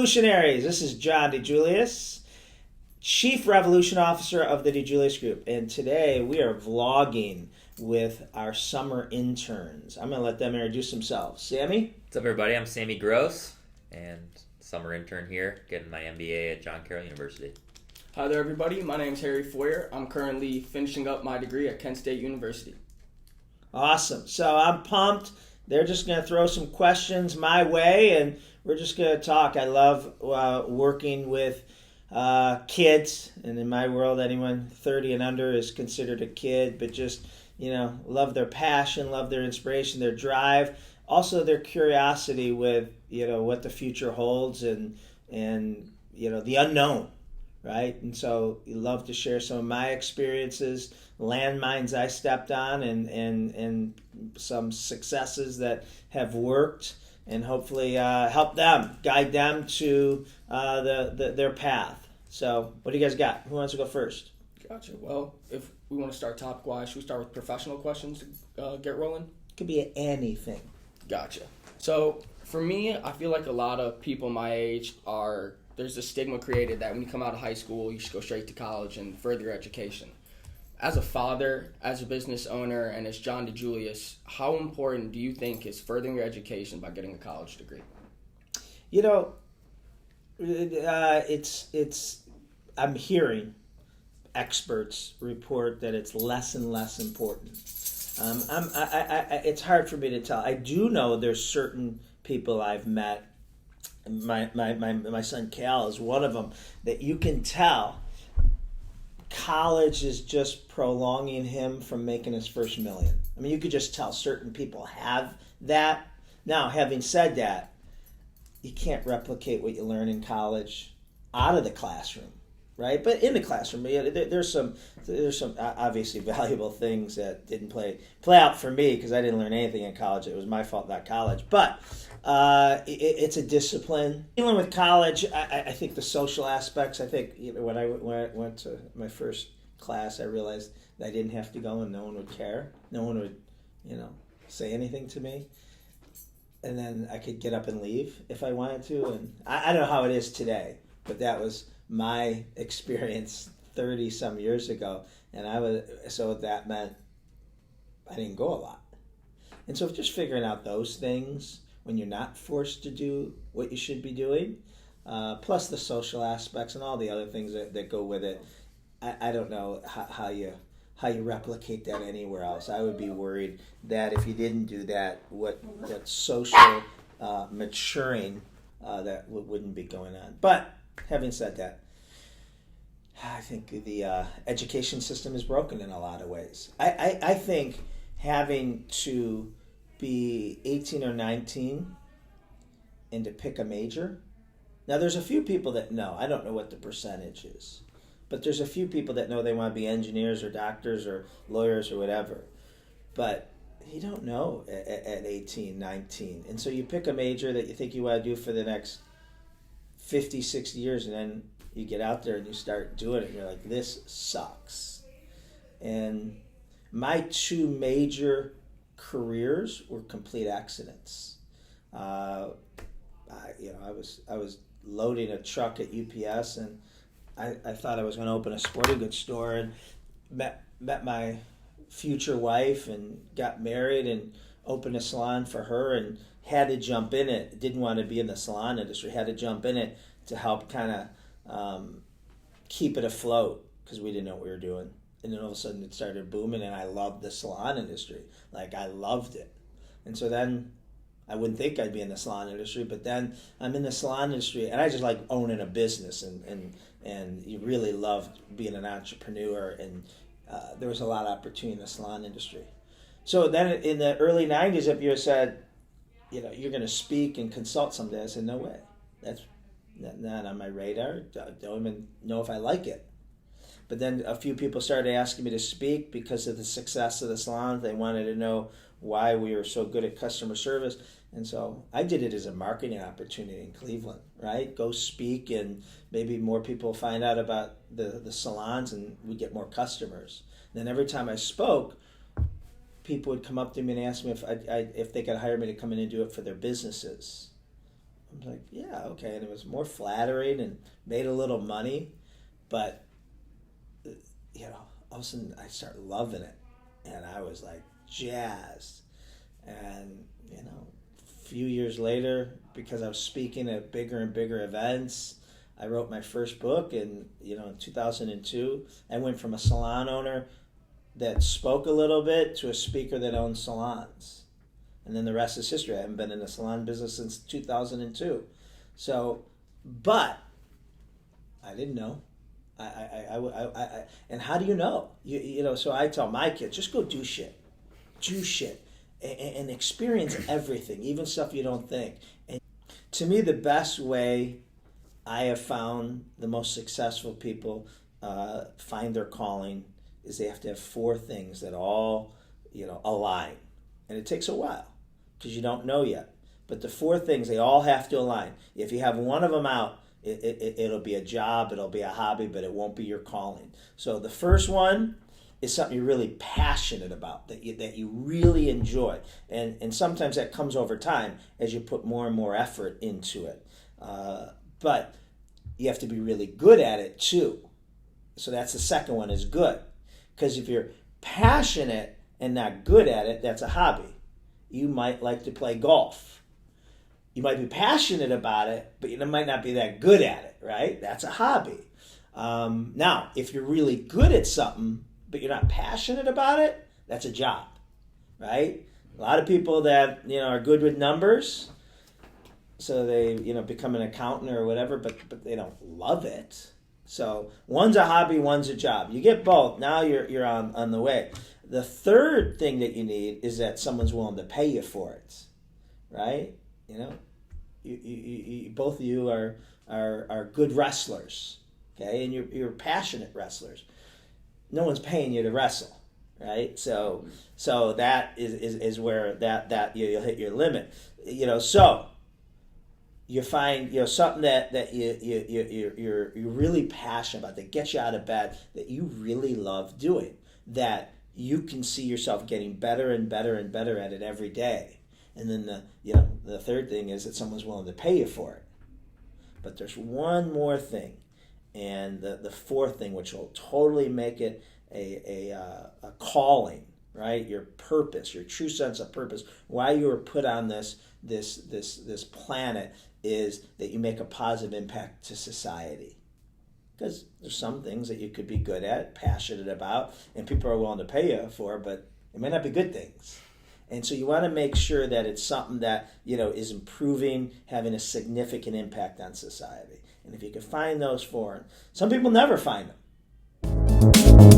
Revolutionaries. This is John DiJulius, Chief Revolution Officer of the DiJulius Group. And today we are vlogging with our summer interns. I'm going to let them introduce themselves. Sammy? What's up, everybody? I'm Sammy Gross, and summer intern here, getting my MBA at John Carroll University. Hi there, everybody. My name is Harry Foyer. I'm currently finishing up my degree at Kent State University. Awesome. So I'm pumped. They're just going to throw some questions my way, and we're just going to talk. I love working with kids, and in my world, anyone 30 and under is considered a kid, but just, love their passion, love their inspiration, their drive, also their curiosity with, what the future holds and the unknown, right? And so you love to share some of my experiences, landmines I stepped on, and some successes that have worked, and hopefully help them, guide them to their path. So what do you guys got? Who wants to go first? Gotcha. Well, if we want to start topic-wise, should we start with professional questions to get rolling? Could be anything. Gotcha. So for me, I feel like a lot of people my age there's a stigma created that when you come out of high school, you should go straight to college and further your education. As a father, as a business owner, and as John DiJulius, how important do you think is furthering your education by getting a college degree? I'm hearing experts report that it's less and less important. It's hard for me to tell. I do know there's certain people I've met. My son Cal is one of them that you can tell college is just prolonging him from making his first million. I mean, you could just tell certain people have that. Now, having said that, you can't replicate what you learn in college out of the classroom, right? But in the classroom, there's some obviously valuable things that didn't play out for me because I didn't learn anything in college. It was my fault, not college. But it's a discipline. Dealing with college, I think the social aspects. I think when I went to my first class, I realized that I didn't have to go and no one would care. No one would, say anything to me. And then I could get up and leave if I wanted to. And I don't know how it is today, but that was my experience 30 some years ago. And so that meant I didn't go a lot. And so just figuring out those things when you're not forced to do what you should be doing, plus the social aspects and all the other things that go with it. I don't know how you replicate that anywhere else. I would be worried that if you didn't do that, what social maturing that wouldn't be going on. But having said that, I think the education system is broken in a lot of ways. I think having to be 18 or 19 and to pick a major. Now, there's a few people that know. I don't know what the percentage is. But there's a few people that know they want to be engineers or doctors or lawyers or whatever. But you don't know at 18, 19. And so you pick a major that you think you want to do for the next 50, 60 years, and then you get out there and you start doing it, and you're like, this sucks. And my two major careers were complete accidents. I was loading a truck at UPS, and I thought I was going to open a sporting goods store, and met my future wife and got married and opened a salon for her, and had to jump in it. Didn't want to be in the salon industry. Had to jump in it to help kind of keep it afloat because we didn't know what we were doing. And then all of a sudden it started booming, and I loved the salon industry. Like, I loved it. And so then I wouldn't think I'd be in the salon industry, but then I'm in the salon industry, and I just like owning a business, and you really loved being an entrepreneur, and there was a lot of opportunity in the salon industry. So then in the early 90s, if you had said, you're going to speak and consult someday, I said, no way. That's not on my radar. Don't even know if I like it. But then a few people started asking me to speak because of the success of the salon. They wanted to know why we were so good at customer service. And so I did it as a marketing opportunity in Cleveland, right? Go speak, and maybe more people find out about the salons, and we get more customers. And then every time I spoke, people would come up to me and ask me if they could hire me to come in and do it for their businesses. I'm like, yeah, okay. And it was more flattering and made a little money, but all of a sudden I started loving it, and I was like jazzed. And a few years later, because I was speaking at bigger and bigger events, I wrote my first book in 2002. I went from a salon owner that spoke a little bit to a speaker that owned salons. And then the rest is history. I haven't been in the salon business since 2002. So, but I didn't know. And how do you know? So I tell my kids, just go do shit. Do shit. And experience everything, even stuff you don't think. And to me, the best way I have found the most successful people find their calling is they have to have 4 things that all, align. And it takes a while because you don't know yet. But the 4 things, they all have to align. If you have one of them out, it'll be a job, it'll be a hobby, but it won't be your calling. So the first one is something you're really passionate about, that you really enjoy. And sometimes that comes over time as you put more and more effort into it. But you have to be really good at it too. So that's the second one, is good. Because if you're passionate and not good at it, that's a hobby. You might like to play golf. You might be passionate about it, but you might not be that good at it, right? That's a hobby. Now, if you're really good at something, but you're not passionate about it, that's a job, right? A lot of people that are good with numbers, so they become an accountant or whatever, but they don't love it. So one's a hobby, one's a job. You get both. Now you're on the way. The third thing that you need is that someone's willing to pay you for it, right? You both of you are good wrestlers, okay, and you're passionate wrestlers. No one's paying you to wrestle, right? So that is where that you'll hit your limit. So you find something that you're really passionate about, that gets you out of bed, that you really love doing, that you can see yourself getting better and better and better at it every day. And then the third thing is that someone's willing to pay you for it. But there's one more thing. And the fourth thing, which will totally make it a calling, right? Your purpose, your true sense of purpose, why you were put on this planet, is that you make a positive impact to society. Because there's some things that you could be good at, passionate about, and people are willing to pay you for, but it may not be good things. And so you want to make sure that it's something that is improving, having a significant impact on society. And if you can find those 4, some people never find them.